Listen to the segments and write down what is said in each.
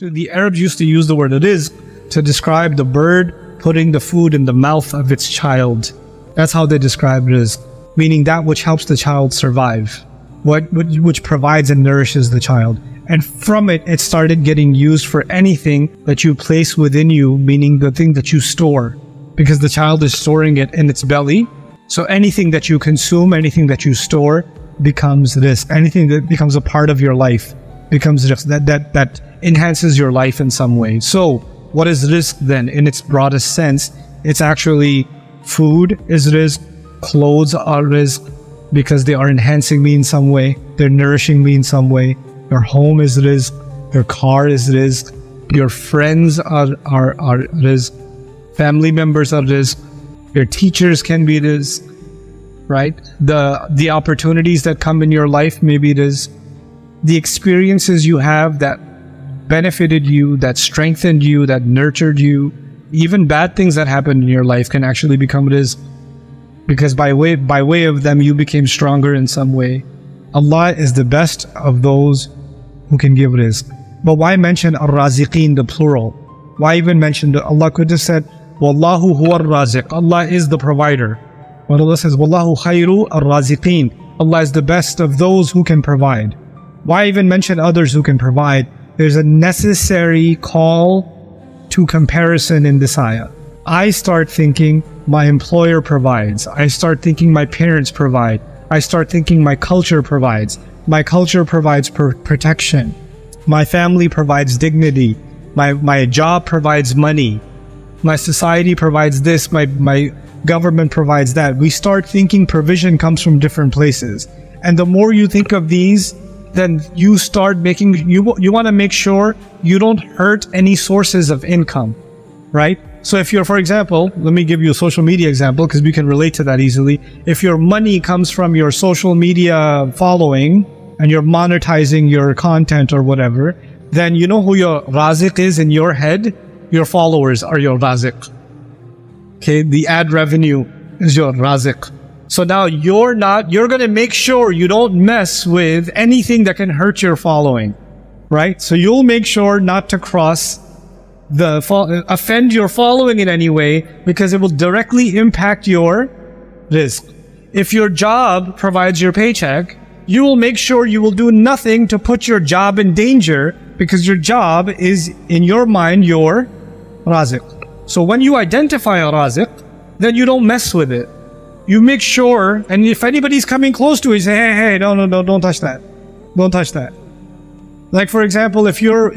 The Arabs used to use the word rizq to describe the bird putting the food in the mouth of its child. That's how they describe rizq, meaning that which helps the child survive, which provides and nourishes the child. And from it, it started getting used for anything that you place within you, meaning the thing that you store, because the child is storing it in its belly. So anything that you consume, anything that you store becomes rizq. Anything that becomes a part of your life becomes rizq, that enhances your life in some way. So what is rizq then? In its broadest sense, it's actually food is rizq, clothes are rizq, because they are enhancing me in some way, they're nourishing me in some way. Your home is rizq, your car is rizq, your friends are rizq, family members are rizq, your teachers can be rizq, right? The opportunities that come in your life may be rizq. The experiences you have that benefited you, that strengthened you, that nurtured you, even bad things that happened in your life can actually become rizq, because by way of them you became stronger in some way. Allah is the best of those who can give rizq. But why mention ar-raziqeen, the plural? Why even mention Allah could have said Wallahu huwa ar-raziq. Allah is the provider. When Allah says Wallahu khayru ar-raziqeen, Allah is the best of those who can provide. Why even mention others who can provide? There's a necessary call to comparison in this ayah. I start thinking my employer provides. I start thinking my parents provide. I start thinking my culture provides. My culture provides protection. My family provides dignity. My job provides money. My society provides this. My government provides that. We start thinking provision comes from different places. And the more you think of these, then you start making, you want to make sure you don't hurt any sources of income, right? So if you're, for example, let me give you a social media example because we can relate to that easily. If your money comes from your social media following and you're monetizing your content or whatever, then you know who your raziq is in your head? Your followers are your raziq. Okay, the ad revenue is your raziq. So now you're going to make sure you don't mess with anything that can hurt your following, right? So you'll make sure not to offend your following in any way, because it will directly impact your rizq. If your job provides your paycheck, you will make sure you will do nothing to put your job in danger, because your job is, in your mind, your raziq. So when you identify a raziq, then you don't mess with it. You make sure, and if anybody's coming close to it, you say, hey, no, don't touch that. Don't touch that. Like, for example, if your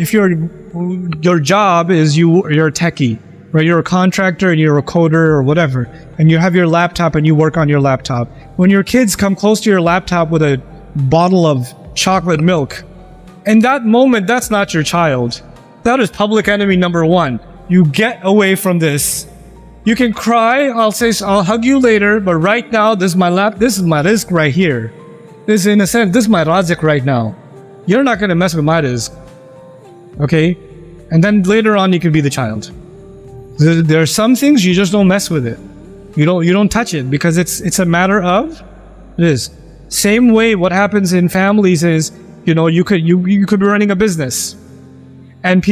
job is you're a techie, right? You're a contractor and you're a coder or whatever, and you have your laptop and you work on your laptop. When your kids come close to your laptop with a bottle of chocolate milk, in that moment, that's not your child. That is public enemy number one. You get away from this. You can cry, I'll hug you later, but right now, this is my rizq right here. This is my raziq right now. You're not going to mess with my rizq. Okay? And then later on, you can be the child. There are some things you just don't mess with it. You don't touch it, because it's a matter of rizq. Same way what happens in families is, you could be running a business, and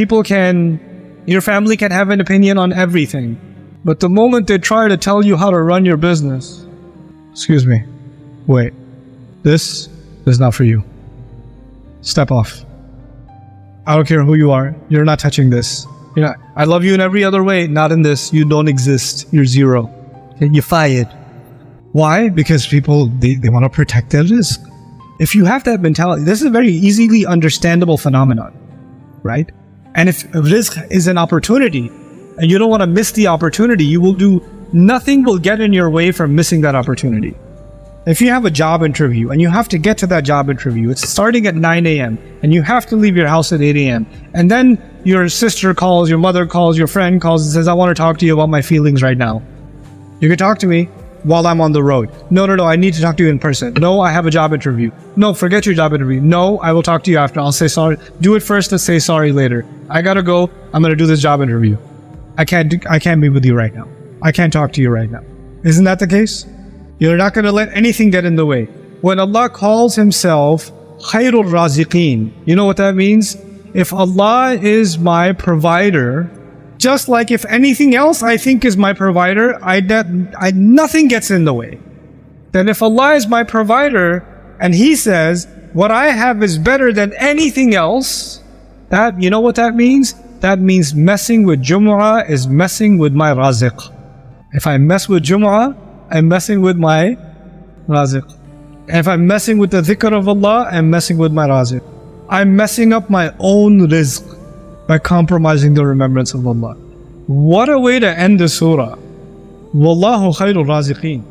your family can have an opinion on everything. But the moment they try to tell you how to run your business, excuse me, wait, this is not for you. Step off. I don't care who you are. You're not touching this. I love you in every other way, not in this. You don't exist. You're zero. Okay, you're fired. Why? Because people, they want to protect their rizq. If you have that mentality, this is a very easily understandable phenomenon, right? And if rizq is an opportunity, and you don't want to miss the opportunity, nothing will get in your way from missing that opportunity. If you have a job interview and you have to get to that job interview, it's starting at 9 a.m. and you have to leave your house at 8 a.m. And then your sister calls, your mother calls, your friend calls and says, I want to talk to you about my feelings right now. You can talk to me while I'm on the road. No, I need to talk to you in person. No, I have a job interview. No, forget your job interview. No, I will talk to you after. I'll say sorry. Do it first and say sorry later. I gotta go. I'm gonna do this job interview. I can't be with you right now. I can't talk to you right now. Isn't that the case? You're not going to let anything get in the way. When Allah calls Himself Khairul Raziqeen, you know what that means? if Allah is my provider, just like if anything else I think is my provider, nothing gets in the way. Then if Allah is my provider and He says, what I have is better than anything else, that, you know what that means? That means messing with Jumu'ah is messing with my Rizq. If I mess with Jumu'ah, I'm messing with my Rizq. And if I'm messing with the dhikr of Allah, I'm messing with my Rizq. I'm messing up my own rizq by compromising the remembrance of Allah. What a way to end the surah. Wallahu khairul raziqeen.